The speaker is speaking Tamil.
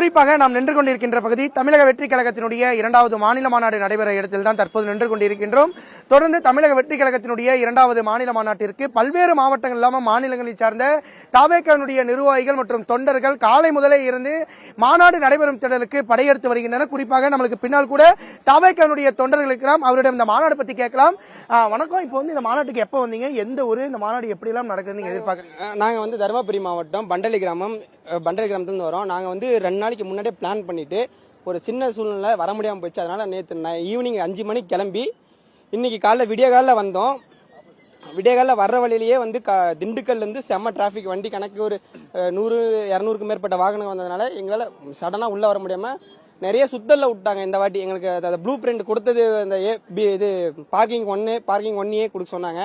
குறிப்பாக நாம் நின்று கொண்டிருக்கின்ற பகுதி தமிழக வெற்றி கழகத்தினுடைய இரண்டாவது மாநில மாநாடு நடைபெற இடத்தில் தான் தற்போது நின்று கொண்டிருக்கின்றோம். தொடர்ந்து தமிழக வெற்றி கழகத்தினுடைய இரண்டாவது மாநில மாநாட்டிற்கு பல்வேறு மாவட்டங்கள் இல்லாமல் மாநிலங்களை சார்ந்த தவேகனுடைய நிர்வாகிகள் மற்றும் தொண்டர்கள் காலை முதலே இருந்து மாநாடு நடைபெறும் திடலுக்கு படையெடுத்து வருகின்றனர். குறிப்பாக நம்மளுக்கு பின்னால் கூட தவேகனுடைய தொண்டர்கள் இருக்கலாம். அவரிடம் இந்த மாநாடு பத்தி கேட்கலாம். வணக்கம். இப்போ இந்த மாநாட்டுக்கு எப்போ வந்தீங்க? எந்த ஊரு? இந்த மாநாடு எப்படி எல்லாம் நடக்குதுன்னு எதிர்பார்க்குறீங்க? நாங்க தருமபுரி மாவட்டம் பண்டலி கிராமத்துல வரோம். நாங்க 2 நாளைக்கு முன்னாடியே பிளான் பண்ணிட்டு ஒரு சின்ன சூழ்நிலை வர முடியாம போச்சு. அதனால நேற்று ஈவினிங் 5 மணிக்கு கிளம்பி இன்னைக்கு காலைல விடிய காலில் வந்தோம். விடிய காலில் வர்ற வழியிலேயே திண்டுக்கல்ல இருந்து செம்ம டிராபிக், வண்டி கணக்கு ஒரு 100-200க்கும் மேற்பட்ட வாகனம் வந்ததுனால எங்களால் சடனா உள்ள வர முடியாம நிறைய சுத்தல்ல விட்டாங்க. இந்த வாட்டி எங்களுக்கு ப்ளூ பிரிண்ட் கொடுத்தது இந்த இது பார்க்கிங் 1 கொடுக்க சொன்னாங்க.